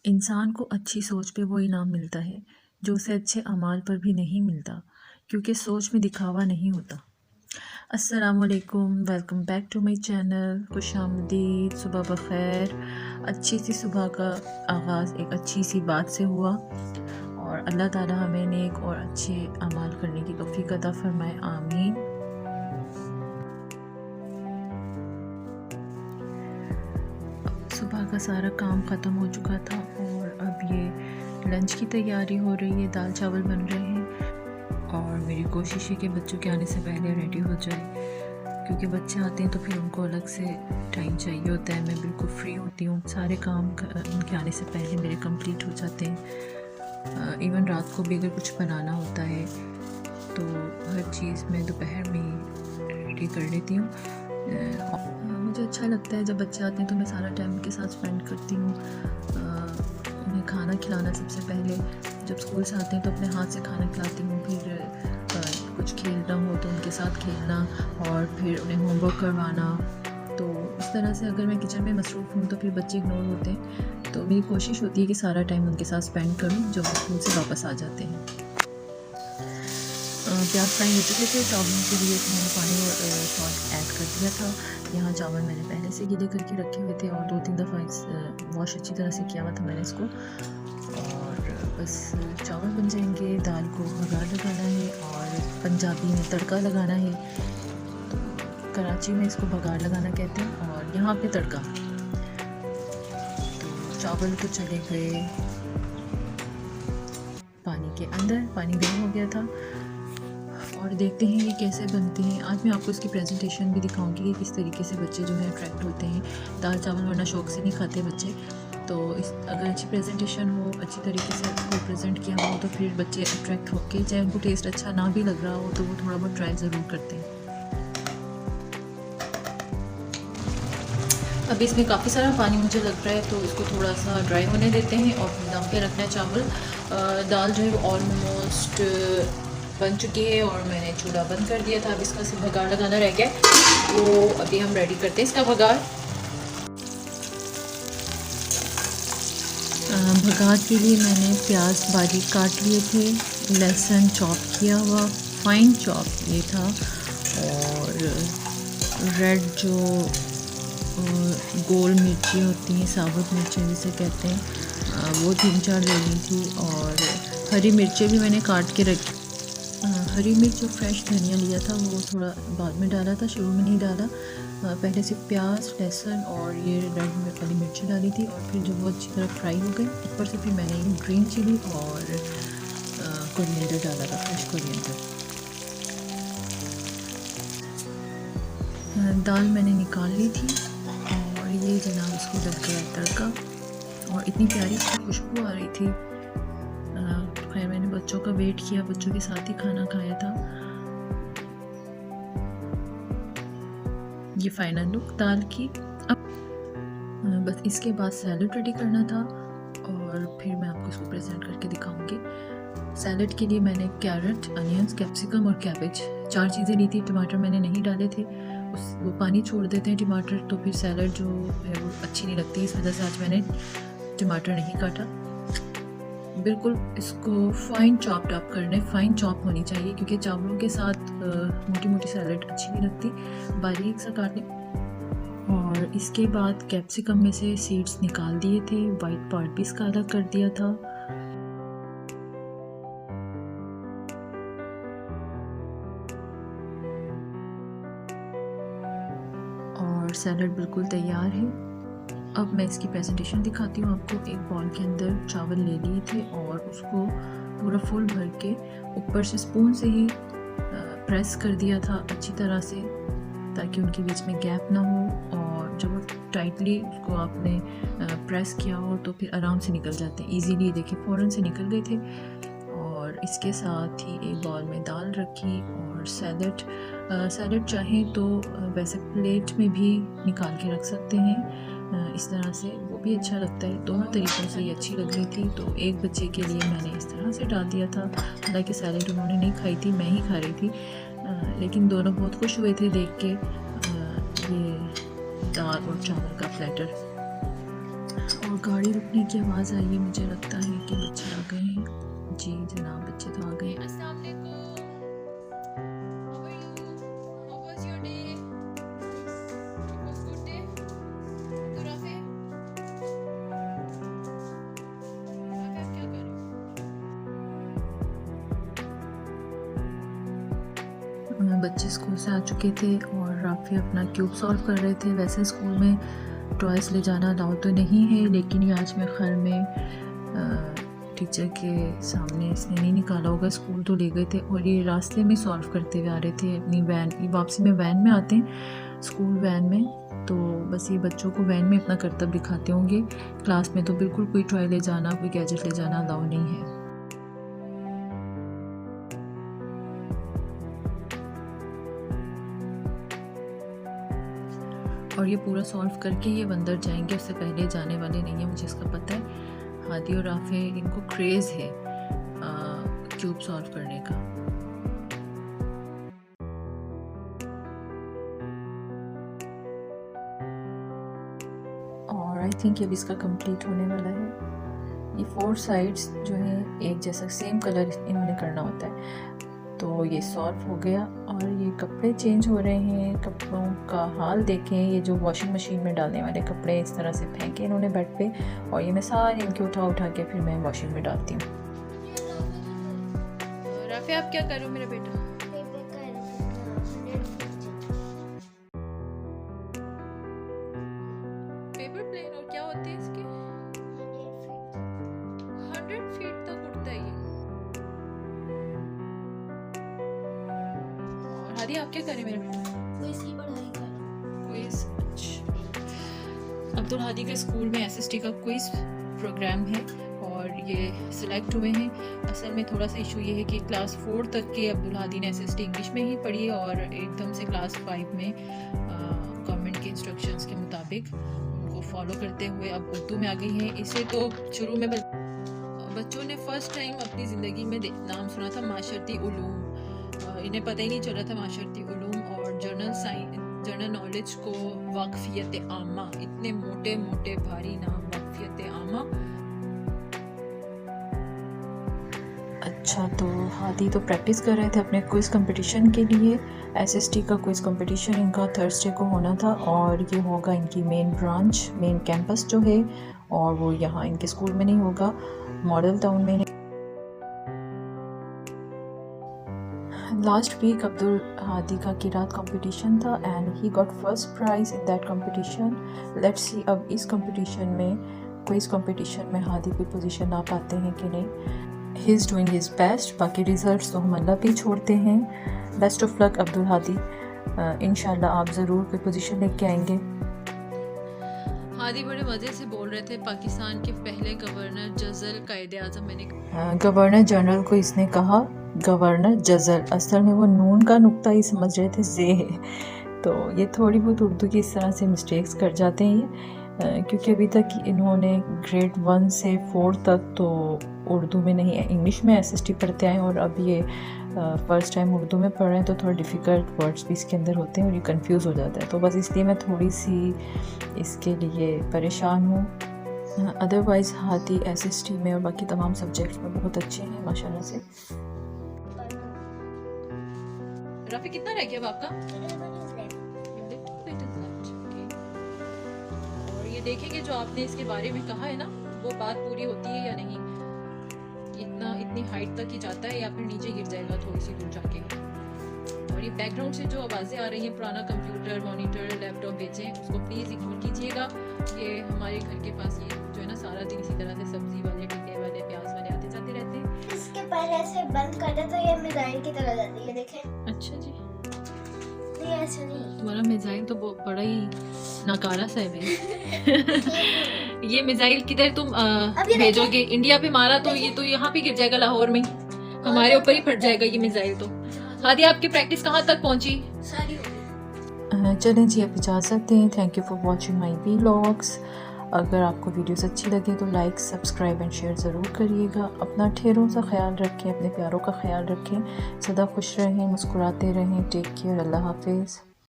इंसान को अच्छी सोच पे वो इनाम मिलता है जो उसे अच्छे अमाल पर भी नहीं मिलता, क्योंकि सोच में दिखावा नहीं होता। अस्सलामुअलैकुम, welcome back to my channel. खुशामदीद, सुबह बखैर। अच्छी सी सुबह का आगाज़ एक अच्छी सी बात से हुआ और अल्लाह ताला हमें नेक और अच्छे अमाल करने की तौफीक अता फरमाए, आमीन। सुबह का सारा काम ख़त्म हो चुका था और अब ये लंच की तैयारी हो रही है। दाल चावल बन रहे हैं और मेरी कोशिश है कि बच्चों के आने से पहले रेडी हो जाए, क्योंकि बच्चे आते हैं तो फिर उनको अलग से टाइम चाहिए होता है। मैं बिल्कुल फ्री होती हूँ, सारे काम उनके आने से पहले मेरे कंप्लीट हो जाते हैं। इवन रात को भी अगर कुछ बनाना होता है तो हर चीज़ मैं दोपहर में ही रेडी कर लेती हूँ। मुझे अच्छा लगता है जब बच्चे आते हैं तो मैं सारा टाइम उनके साथ स्पेंड करती हूँ। उन्हें खाना खिलाना सबसे पहले, जब स्कूल से आते हैं तो अपने हाथ से खाना खिलाती हूँ। फिर कुछ खेलना हो तो उनके साथ खेलना और फिर उन्हें होमवर्क करवाना। तो इस तरह से अगर मैं किचन में मसरूफ़ हूँ तो फिर बच्चे इग्नोर होते हैं। तो मेरी कोशिश होती है कि सारा टाइम उनके साथ स्पेंड करूँ जब वो स्कूल से वापस आ जाते हैं। प्याज फ्राई हो चुके थे, चावलों के लिए मैंने पानी और सॉल्ट ऐड कर दिया था। यहाँ चावल मैंने पहले से गीले करके रखे हुए थे और 2-3 दफ़ा वॉश अच्छी तरह से किया हुआ था मैंने इसको। और बस चावल बन जाएंगे। दाल को बघार लगाना है और पंजाबी में तड़का लगाना है। तो कराची में इसको बघार लगाना कहते हैं और यहाँ पे तड़का। तो चावल को चले गए पानी के अंदर, पानी गर्म हो गया था और देखते हैं ये कैसे बनते हैं। आज मैं आपको इसकी प्रेजेंटेशन भी दिखाऊंगी कि किस तरीके से बच्चे जो है अट्रैक्ट होते हैं। दाल चावल वरना शौक से नहीं खाते बच्चे, तो इस अगर अच्छी प्रेजेंटेशन हो, अच्छी तरीके से उसको प्रेजेंट किया हो तो फिर बच्चे अट्रैक्ट होके, चाहे उनको टेस्ट अच्छा ना भी लग रहा हो तो वो थोड़ा बहुत ट्राई ज़रूर करते हैं। अभी इसमें काफ़ी सारा पानी मुझे लग रहा है तो इसको थोड़ा सा ड्राई होने देते हैं और फिर दम पे रखना है चावल। दाल जो है वो ऑलमोस्ट बन चुकी है और मैंने चूल्हा बंद कर दिया था। अब इसका सिर्फ बघार लगाना रह गया, वो अभी हम रेडी करते हैं इसका बघार। बघार के लिए मैंने प्याज बारीक काट लिए थे, लहसुन चॉप किया हुआ फाइन चॉप ये था और रेड जो गोल मिर्ची होती हैं, साबुत मिर्ची जिसे कहते हैं, वो 3-4 ले ली थी और हरी मिर्चें भी मैंने काट के रखी। हरी मिर्च जो फ्रेश धनिया लिया था वो थोड़ा बाद में डाला था, शुरू में नहीं डाला। पहले से प्याज, लहसुन और ये रेड वाली मिर्ची डाली थी और फिर जब वो अच्छी तरह फ्राई हो गई ऊपर से फिर मैंने ये ग्रीन चिली और कोरिएंडर डाला था, फ्रेश कोरिएंडर। दाल मैंने निकाल ली थी और ये जनाब इसको लग गया तड़का और इतनी प्यारी इसकी खुशबू आ रही थी। खैर मैंने बच्चों का वेट किया, बच्चों के साथ ही खाना खाया था। ये फाइनल लुक दाल की। अब बस इसके बाद सैलड रेडी करना था और फिर मैं आपको इसको प्रेजेंट करके दिखाऊंगी। सैलड के लिए मैंने कैरेट, अनियंस, कैप्सिकम और कैबेज 4 चीज़ें ली थी। टमाटर मैंने नहीं डाले थे, वो पानी छोड़ देते हैं टमाटर, तो फिर सैलड जो है वो अच्छी नहीं लगती। इस वजह से आज मैंने टमाटर नहीं काटा। बिल्कुल इसको फाइन चॉप्ड अप करना है, फाइन चॉप होनी चाहिए क्योंकि चावलों के साथ मोटी मोटी सैलड अच्छी नहीं लगती, बारीक सा काटने। और इसके बाद कैप्सिकम में से सीड्स निकाल दिए थे, वाइट पार्ट भी इसका अलग कर दिया था। और सैलड बिल्कुल तैयार है। अब मैं इसकी प्रेजेंटेशन दिखाती हूँ आपको। एक बॉल के अंदर चावल ले लिए थे और उसको पूरा फुल भर के ऊपर से स्पून से ही प्रेस कर दिया था अच्छी तरह से, ताकि उनके बीच में गैप ना हो। और जब वो टाइटली उसको आपने प्रेस किया हो तो फिर आराम से निकल जाते हैं ईजीली। देखिए फ़ौरन से निकल गए थे। और इसके साथ ही एक बॉल में दाल रखी और सैलड चाहें तो वैसे प्लेट में भी निकाल के रख सकते हैं, इस तरह से वो भी अच्छा लगता है। दोनों तरीक़ों से ये अच्छी लग रही थी। तो एक बच्चे के लिए मैंने इस तरह से डाल दिया था, हालांकि सैलड उन्होंने नहीं खाई थी, मैं ही खा रही थी, लेकिन दोनों बहुत खुश हुए थे देख के ये दाल और चावल का प्लेटर। और गाड़ी रुकने की आवाज़ आई है, मुझे लगता है कि बच्चे आ गए हैं। जी जनाब, बच्चे तो आ गए हैं। अस्सलाम वालेकुम, how are you, how was your day, it was good day, तो राफे आप क्या कर रहे हो? बच्चे स्कूल से आ चुके थे और राफे अपना क्यूब सॉल्व कर रहे थे। वैसे स्कूल में टॉयस ले जाना अलाउ तो नहीं है, लेकिन ये आज मैं खैर में टीचर के सामने इसने नहीं निकाला होगा, स्कूल तो ले गए थे और ये रास्ते में सॉल्व करते हुए आ रहे थे अपनी वैन। वापसी में वैन में आते हैं, स्कूल वैन में, तो बस ये बच्चों को वैन में अपना करतब दिखाते होंगे। क्लास में तो बिल्कुल कोई टॉय ले जाना, कोई गैजेट ले जाना अलाउ नहीं है। और ये पूरा सॉल्व करके ये अंदर जाएंगे, उससे पहले जाने वाले नहीं है, मुझे इसका पता है। हादी और राफे इनको क्रेज़ है क्यूब सॉल्व करने का। और आई थिंक अब इसका कंप्लीट होने वाला है। ये 4 साइड्स जो है एक जैसा सेम कलर इन्होंने करना होता है। तो ये सॉल्व हो गया और ये कपड़े चेंज हो रहे हैं। कपड़ों का हाल देखें, ये जो वॉशिंग मशीन में डालने वाले कपड़े इस तरह से फेंके इन्होंने बेड पे, और ये मैं सारे इनके उठा के फिर मैं वॉशिंग में डालती हूँ। राफे आप क्या करो मेरा बेटा? पेपर प्लेन, और क्या होते हैं इसके? 100 फीट तक उड़ता है ये। हादी आप क्या करें मेरे बेटा? क्विज़ की पढ़ाई कर। क्विज़, अच्छा। अब्दुल हादी के स्कूल में एसएसटी का क्विज़ प्रोग्राम है और ये सिलेक्ट हुए हैं। असल में थोड़ा सा इशू ये है कि क्लास 4 तक के अब्दुल हादी ने एसएसटी इंग्लिश में ही पढ़ी है और एकदम से क्लास 5 में गवर्नमेंट के इंस्ट्रक्शंस के मुताबिक उनको फॉलो करते हुए अब उर्दू में आ गई हैं। इसे तो शुरू में बच्चों ने फर्स्ट टाइम अपनी ज़िंदगी में नाम सुना था माशरती उलूम। इन्हें पता ही नहीं चला था माशरती उलूम और जनरल नॉलेज को वाक़फ़ियत आमा, इतने मोटे मोटे भारी नाम वाक़फ़ियत आमा। अच्छा, तो हादी तो प्रैक्टिस कर रहे थे अपने क्विज़ कंपटीशन के लिए। एसएसटी का क्विज़ कंपटीशन इनका थर्सडे को होना था और ये होगा इनकी मेन ब्रांच, मेन कैंपस जो है, और वो यहाँ इनके स्कूल में नहीं होगा, मॉडल टाउन में। लास्ट वीक अब्दुल हादी का किरात कंपटीशन था and he got first prize in that competition. Let's see अब इस कंपटीशन में, क्विज़ कंपटीशन में हादी कोई पोजीशन ला पाते हैं कि नहीं। He is doing his best, बाकी रिजल्ट्स तो हम अल्लाह पे छोड़ते हैं। Best of luck Abdul Hadi, इंशाल्लाह आप ज़रूर कोई पोजीशन लेके आएंगे। हादी बड़े मज़े से बोल रहे थे, पाकिस्तान के पहले गवर्नर जज़ल कायदे-आज़म। मैंने गवर्नर जनरल को इसने कहा गवर्नर जज़ल, असल में वो नून का नुक्ता ही समझ रहे थे जे है। तो ये थोड़ी बहुत उर्दू की इस तरह से मिस्टेक्स कर जाते हैं ये, क्योंकि अभी तक इन्होंने ग्रेड 1 से 4 तक तो उर्दू में नहीं, इंग्लिश में एसएसटी पढ़ते आए और अब ये फ़र्स्ट टाइम उर्दू में पढ़ रहे हैं, तो थोड़ा डिफ़िकल्ट वर्ड्स भी इसके अंदर होते हैं और ये कंफ्यूज हो जाता है। तो बस इसलिए मैं थोड़ी सी इसके लिए परेशान हूँ। अदरवाइज़ हादी एसएसटी में और बाकी तमाम सब्जेक्ट्स में बहुत अच्छे हैं माशाल्लाह से। राफी कितना रह गया आपका? और ये देखेंगे जो आपने इसके बारे में कहा है ना, वो बात पूरी होती है या नहीं। इतनी हाइट तक ही जाता है या फिर नीचे गिर जाएगा थोड़ी सी दूर जाके। और ये बैकग्राउंड से जो आवाज़ें आ रही हैं, पुराना कंप्यूटर, मॉनिटर, लैपटॉप बेचें, उसको प्लीज़ इग्नोर कीजिएगा। ये हमारे घर के पास ये जो है ना सारा दिन इसी तरह से सब्जी वाले, टिक्के वाले, प्याज वाले आते जाते रहते हैं। इसके पहले से बंद कर दे तो ये मिसाइल की तरह जाती है, देखें। अच्छा जी, नहीं ऐसा नहीं, तुम्हारा मिसाइल तो बड़ा ही नाकारा सा है भाई। ये मिसाइल किधर तुम भेजोगे? इंडिया पे मारा तो ये तो यहाँ पे गिर जाएगा, लाहौर में हमारे ऊपर ही फट जाएगा ये मिसाइल। तो हादी आपकी प्रैक्टिस कहाँ तक पहुँची? सारी हो गई। चलें जी, अब इजाज़त दें। Thank you for watching my vlogs. अगर आपको वीडियोस अच्छी लगे तो लाइक, सब्सक्राइब एंड शेयर ज़रूर करिएगा। अपना ढेरों सा ख्याल रखें, अपने प्यारों का ख्याल रखें, सदा खुश रहें, मुस्कुराते रहें। टेक केयर, अल्लाह हाफिज़।